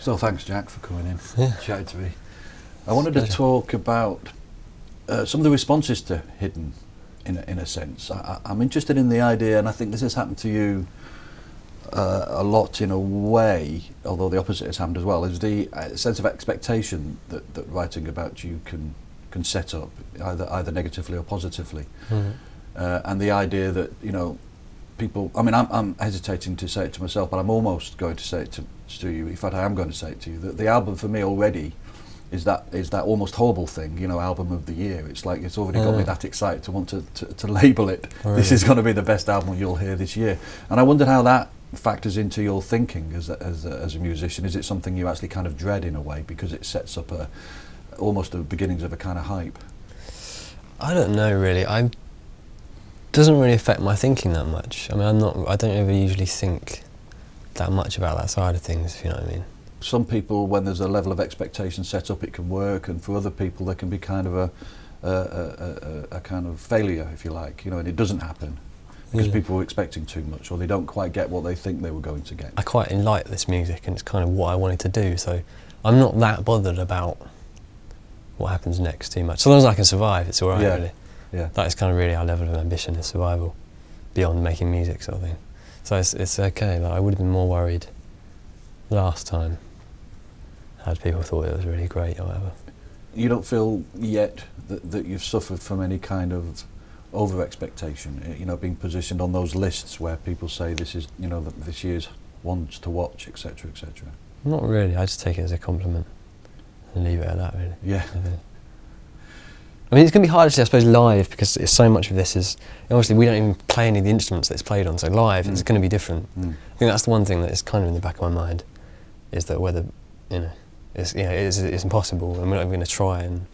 So thanks, Jack, for coming in, chatting to me. I wanted to talk about some of the responses to Hidden, in a sense. I'm interested in the idea, and I think this has happened to you a lot in a way, although the opposite has happened as well, is the sense of expectation that writing about you can set up, either negatively or positively. And the idea that, people, I mean, I'm hesitating to say it to myself, but I'm almost going to say it to you. In fact, I am going to say it to you, that the album for me already is that almost horrible thing, album of the year. It's like it's already got me that excited to want to label it. Oh, this is going to be the best album you'll hear this year. And I wondered how that factors into your thinking as a musician. Is it something you actually kind of dread in a way because it sets up almost the beginnings of a kind of hype? I don't know really. It doesn't really affect my thinking that much. I mean, I don't ever usually think that much about that side of things, if you know what I mean. Some people, when there's a level of expectation set up, it can work, and for other people there can be kind of a kind of failure, if you like, and it doesn't happen because people were expecting too much, or they don't quite get what they think they were going to get. I quite like this music, and it's kind of what I wanted to do, so I'm not that bothered about what happens next too much. As long as I can survive, it's alright, really. Yeah. That is kind of really our level of ambition, is survival, beyond making music sort of thing. So it's okay. Like, I would have been more worried last time had people thought it was really great or whatever. You don't feel yet that you've suffered from any kind of over-expectation, being positioned on those lists where people say this is, this year's ones to watch, etc., etc.? Not really. I just take it as a compliment and leave it at that, really. Yeah. I mean, it's going to be hard actually, I suppose, live, because so much of this is, obviously we don't even play any of the instruments that it's played on, so live it's going to be different. I think that's the one thing that is kind of in the back of my mind, is that whether, it's impossible, and we're not even going to try and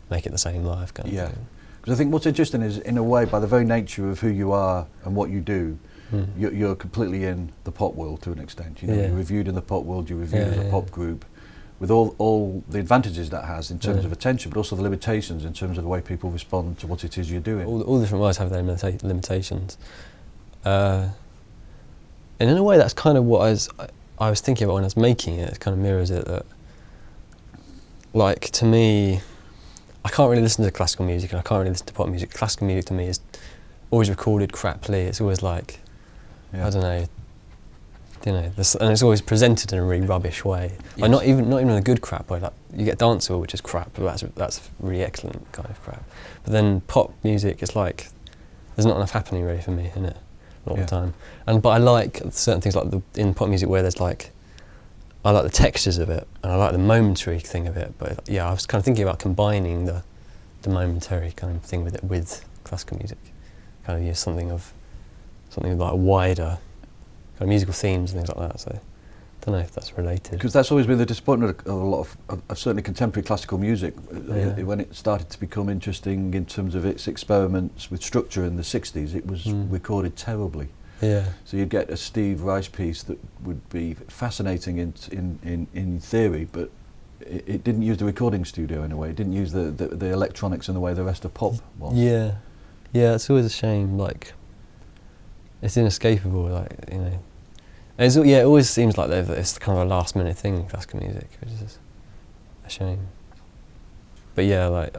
make it the same live kind of thing. Because I think what's interesting is, in a way, by the very nature of who you are and what you do, you're completely in the pop world to an extent. You're reviewed in the pop world, you're reviewed as a pop group, with all the advantages that has in terms of attention, but also the limitations in terms of the way people respond to what it is you're doing. All different worlds have their limitations. And in a way, that's kind of what I was thinking about when I was making it. It kind of mirrors it, that, like, to me, I can't really listen to classical music and I can't really listen to pop music. Classical music to me is always recorded craply. It's always like, I don't know, and it's always presented in a really rubbish way. Yes. Like not even in a good crap way. Like, you get dancehall, which is crap, but that's really excellent kind of crap. But then pop music, it's like there's not enough happening really for me in it all the time. But I like certain things like in pop music where there's like, I like the textures of it and I like the momentary thing of it. But I was kind of thinking about combining the momentary kind of thing with it with classical music, kind of use something like wider kind of musical themes and things like that. So I don't know if that's related. Because that's always been the disappointment of a lot of certainly contemporary classical music. When it started to become interesting in terms of its experiments with structure in the 60s, it was recorded terribly. Yeah. So you'd get a Steve Reich piece that would be fascinating in theory, but it didn't use the recording studio in a way. It didn't use the electronics in the way the rest of pop was. Yeah. It's always a shame. Like, it's inescapable. Like, it always seems like it's kind of a last minute thing in classical music, which is a shame. But at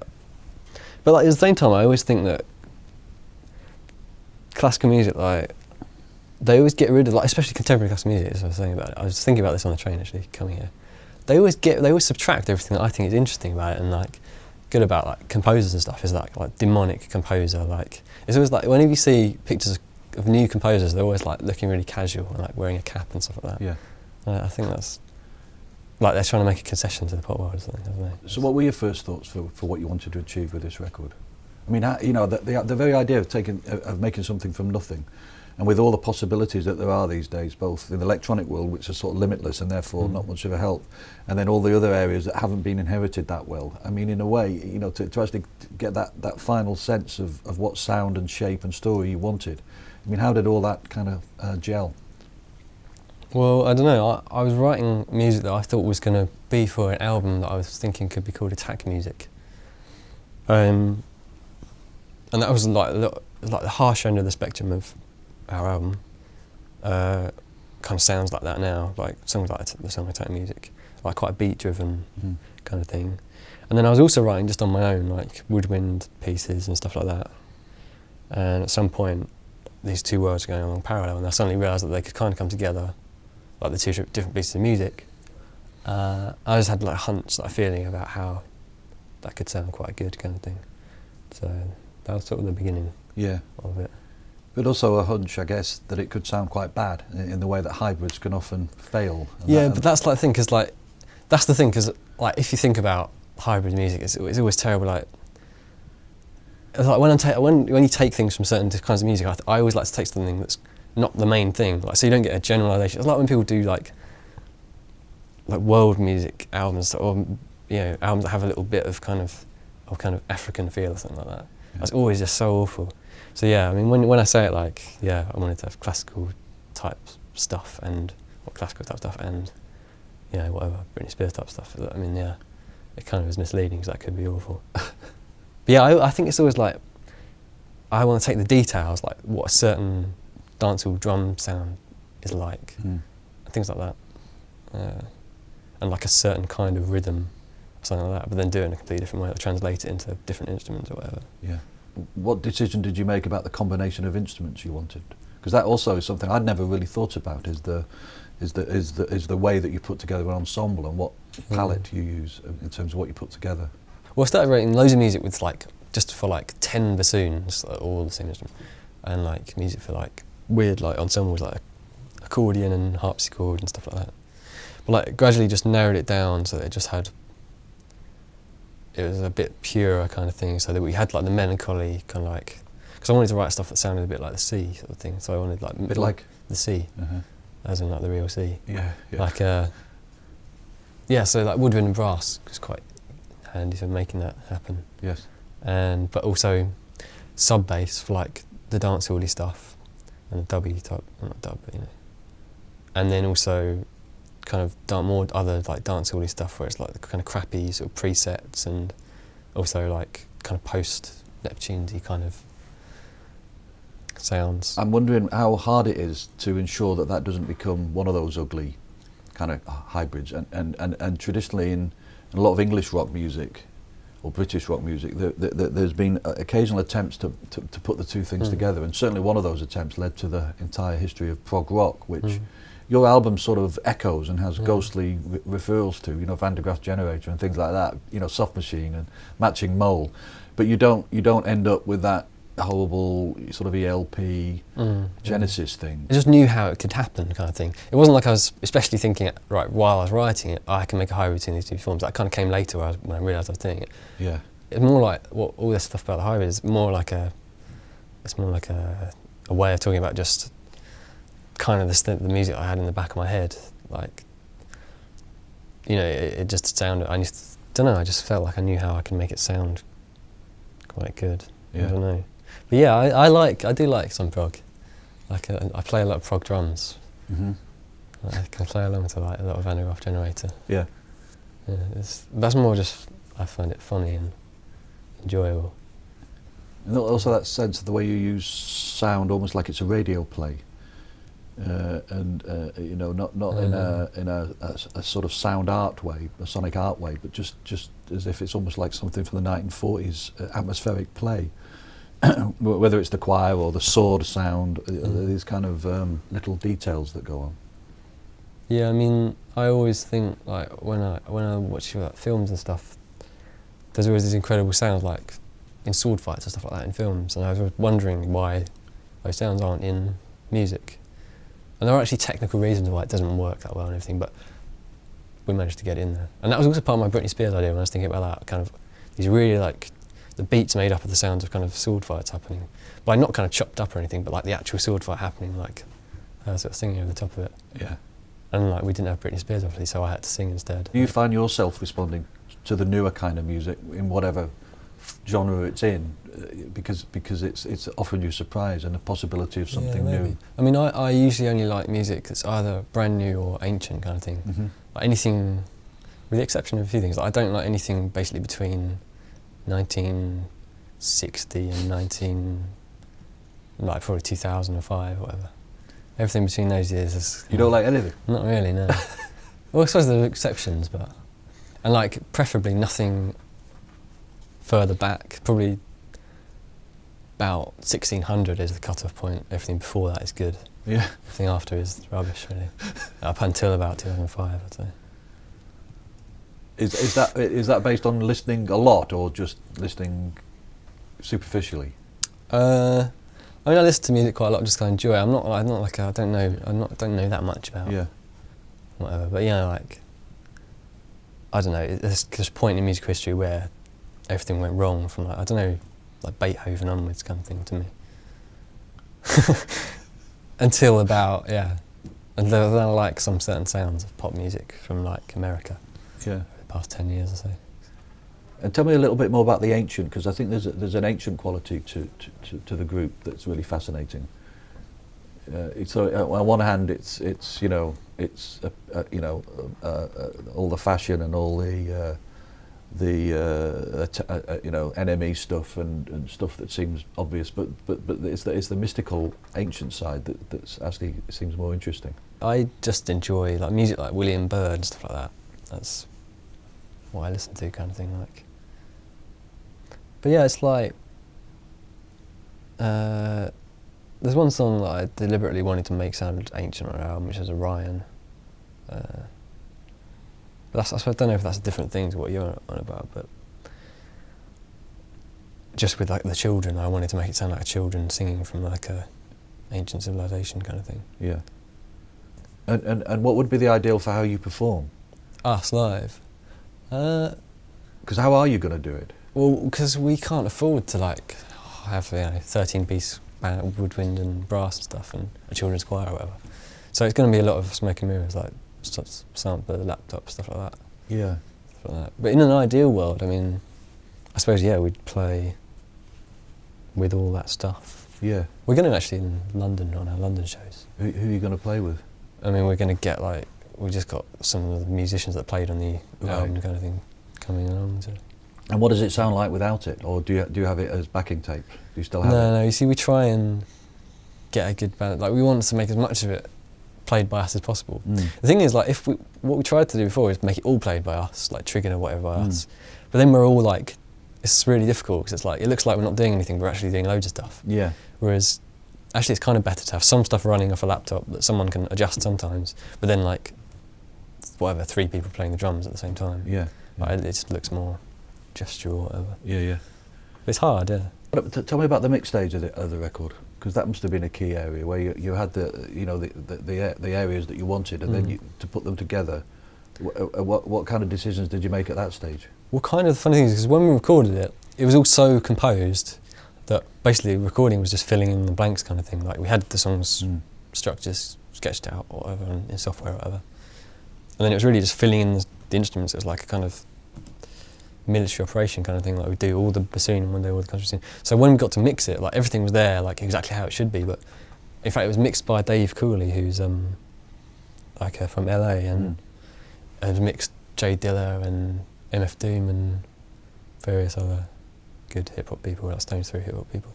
the same time, I always think that classical music, like, they always get rid of, like, especially contemporary classical music, as I was saying about it. I was thinking about this on the train actually coming here. They always subtract everything that I think is interesting about it and like good about like composers and stuff. Is like demonic composer. Like, it's always like whenever you see pictures of new composers, they're always like looking really casual and like wearing a cap and stuff like that. Yeah. I think that's like they're trying to make a concession to the pop world or something, haven't they? So what were your first thoughts for what you wanted to achieve with this record? I mean, the very idea of making something from nothing, and with all the possibilities that there are these days, both in the electronic world, which are sort of limitless and therefore not much of a help, and then all the other areas that haven't been inherited that well. I mean, in a way, to actually get that final sense of what sound and shape and story you wanted. I mean, how did all that kind of gel? Well, I don't know. I was writing music that I thought was going to be for an album that I was thinking could be called attack music. And that was like the harsh end of the spectrum of our album. Kind of sounds like that now, like songs like the song attack music. like quite a beat-driven kind of thing. And then I was also writing just on my own, like woodwind pieces and stuff like that. And at some point, these two worlds were going along parallel, and I suddenly realised that they could kind of come together, like the two different pieces of music. I just had like a hunch, like a feeling about how that could sound quite good, kind of thing. So that was sort of the beginning of it. But also a hunch, I guess, that it could sound quite bad in the way that hybrids can often fail. But that's like the thing, because like that's the thing, because like if you think about hybrid music, it's always terrible. Like it's like when you take things from certain kinds of music, I always like to take something that's not the main thing, like so you don't get a generalisation. It's like when people do like world music albums, or albums that have a little bit of kind of African feel or something like that. Yeah. That's always just so awful. So yeah, I mean when I say it, like I wanted to have classical type stuff and whatever Britney Spears type stuff. I mean it kind of is misleading because that could be awful. But yeah, I think it's always like I want to take the details, like what a certain dancehall drum sound is like, and things like that. And like a certain kind of rhythm, something like that, but then do it in a completely different way, or translate it into different instruments or whatever. Yeah. What decision did you make about the combination of instruments you wanted? Because that also is something I'd never really thought about. Is the way that you put together an ensemble and what palette you use in terms of what you put together. Well, I started writing loads of music with just for 10 bassoons, all the same instrument, and music for weird ensembles like accordion and harpsichord and stuff like that. But gradually just narrowed it down so that it was a bit purer kind of thing, so that we had the melancholy kind of because I wanted to write stuff that sounded a bit like the sea sort of thing. So I wanted a bit like the sea, as in the real sea. So woodwind and brass was quite handy for making that happen. Yes. But also sub bass for the dancehall-y stuff and the dubby type, not dub, but and then also kind of more other dancehall-y stuff where it's the kind of crappy sort of presets, and also kind of post Neptunes-y kind of sounds. I'm wondering how hard it is to ensure that doesn't become one of those ugly kind of hybrids, and traditionally in a lot of English rock music or British rock music, there's been occasional attempts to put the two things together, and certainly one of those attempts led to the entire history of prog rock, which your album sort of echoes and has ghostly referrals to, Van de Graaff Generator and things like that, Soft Machine and Matching Mole, but you don't end up with that horrible sort of ELP Genesis thing. I just knew how it could happen, kind of thing. It wasn't like I was especially thinking, while I was writing it, I can make a hybrid between these two forms. That kind of came later when I realised I was doing it. Yeah. It's more all this stuff about the hybrid is more like a way of talking about just kind of the music I had in the back of my head. It just sounded, I just felt like I knew how I can make it sound quite good. Yeah. I don't know. But yeah, I do like some prog. I play a lot of prog drums. Mm-hmm. I can play along to a lot of Van de Graaff Generator. Yeah. That's more just, I find it funny and enjoyable. And also that sense of the way you use sound, almost like it's a radio play, not in a sort of sound art way, a sonic art way, but just as if it's almost like something from the 1940s atmospheric play. Whether it's the choir or the sword sound, these kind of little details that go on. Yeah, I mean, I always think when I watch films and stuff, there's always these incredible sounds in sword fights and stuff like that in films, and I was wondering why those sounds aren't in music. And there are actually technical reasons why it doesn't work that well and everything, but we managed to get it in there. And that was also part of my Britney Spears idea when I was thinking about that, kind of these really the beats made up of the sounds of kind of sword fights happening, but not kind of chopped up or anything, but the actual sword fight happening, sort of singing over the top of it. Yeah. And we didn't have Britney Spears obviously, so I had to sing instead. Do you find yourself responding to the newer kind of music in whatever genre it's in, because it's offering you surprise and a possibility of something new? I mean, I usually only like music that's either brand new or ancient kind of thing. Mm-hmm. Anything, with the exception of a few things. I don't like anything basically between 1960 and probably 2005 or whatever. Everything between those years is... You don't like anything? Not really, no. Well, I suppose there are exceptions, but and like preferably nothing further back. Probably about 1600 is the cut-off point. Everything before that is good. Yeah. Everything after is rubbish, really. Up until about 2005, I'd say. Is that based on listening a lot or just listening superficially? I mean, I listen to music quite a lot, just kind of enjoy it. I'm not like I don't know that much about whatever. But you know, like I don't know. There's a point in music history where everything went wrong from like I don't know, like Beethoven onwards kind of thing to me. Until about and then I like some certain sounds of pop music from like America. Yeah. The past 10 years or so. And tell me a little bit more about the ancient, because I think there's an ancient quality to the group that's really fascinating. So on one hand, it's you know all the fashion and all the you know NME stuff and stuff that seems obvious, but it's the mystical ancient side that's actually seems more interesting. I just enjoy like music like William Byrd and stuff like that. That's what I listen to, kind of thing. Like, but yeah, it's like there's one song that I deliberately wanted to make sound ancient on our album, which is Orion. But that's, I don't know if that's a different thing to what you're on about, but just with like the children, I wanted to make it sound like children singing from like a ancient civilization kind of thing. Yeah. And what would be the ideal for how you perform? Us live. Because how are you going to do it? Well, because we can't afford to like have 13-piece woodwind and brass and stuff and a children's choir or whatever. So it's going to be a lot of smoke and mirrors, like sampler, laptop, stuff like that. Yeah. Stuff like that. But in an ideal world, I mean, I suppose we'd play with all that stuff. Yeah. We're going to actually in London on our London shows. Who are you going to play with? I mean, we're going to get like we just got some of the musicians that played on the album kind of thing coming along. So. And what does it sound like without it, or do you have it as backing tape? Do you still have it? No. You see, we try and get a good band. Like we want to make as much of it played by us as possible. The thing is, like, what we tried to do before is make it all played by us, like Triggin or whatever by us. But then we're all like, it's really difficult because it's like it looks like we're not doing anything, we're actually doing loads of stuff. Yeah. Whereas, actually, it's kind of better to have some stuff running off a laptop that someone can adjust sometimes, but then like, whatever, 3 people playing the drums at the same time. Yeah. Like, it just looks more gesture or whatever. Yeah. But it's hard, yeah. Tell me about the mix stage of the record, because that must have been a key area where you had the areas that you wanted, and then to put them together. What kind of decisions did you make at that stage? Well, kind of the funny thing is, because when we recorded it, it was all so composed that basically recording was just filling in the blanks kind of thing. Like we had the songs structures sketched out or whatever in software or whatever, and then it was really just filling in the instruments. It was like a kind of military operation kind of thing. Like we do all the bassoon and one day all the contrabassoon. So when we got to mix it, like everything was there, like exactly how it should be. But in fact, it was mixed by Dave Cooley, who's from LA, and had mixed Jay Dilla and MF Doom and various other good hip hop people, like Stone Through hip hop people.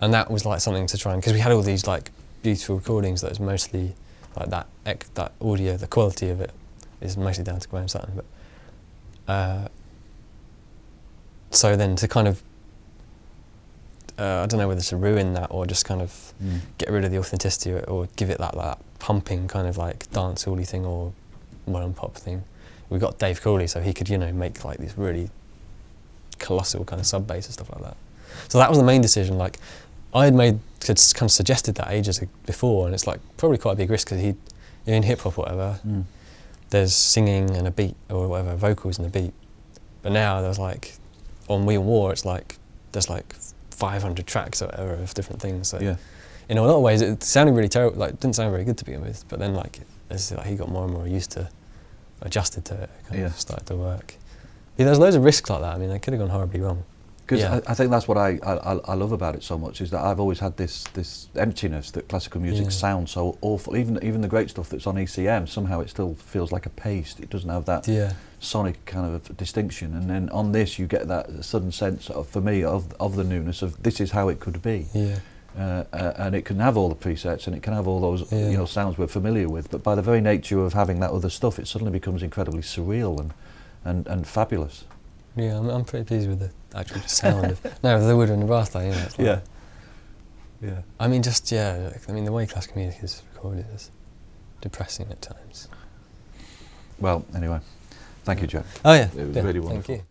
And that was like something to try and, because we had all these like beautiful recordings that was mostly like that audio, the quality of it is mostly down to Graham Sutton. But so then to kind of, I don't know whether to ruin that or just kind of get rid of the authenticity or give it that pumping kind of like dance-all-y thing or modern pop thing. We got Dave Cooley, so he could, make like these really colossal kind of sub bass and stuff like that. So that was the main decision. Like I had kind of suggested that ages before, and it's like probably quite a big risk because in hip hop or whatever, there's singing and a beat or whatever, vocals and a beat. But now there's like on We and War, it's like there's like 500 tracks or whatever of different things. So in a lot of ways, it sounded really terrible. Like it didn't sound very good to begin with. But then he got more and more used to, adjusted to it, kind of started to work. Yeah, there's loads of risks like that. I mean, they could have gone horribly wrong. Because I think that's what I love about it so much, is that I've always had this emptiness that classical music sounds so awful. Even the great stuff that's on ECM, somehow it still feels like a paste. It doesn't have that sonic kind of distinction. And then on this, you get that sudden sense of, for me, of the newness of this is how it could be. Yeah. and it can have all the presets and it can have all those sounds we're familiar with, but by the very nature of having that other stuff, it suddenly becomes incredibly surreal and fabulous. Yeah, I'm pretty pleased with the actual sound of the wood and the brass though. It's like, yeah. I mean, the way classical music is recorded is depressing at times. Well, anyway, thank you, Jack. Oh yeah, it was really wonderful. Thank you.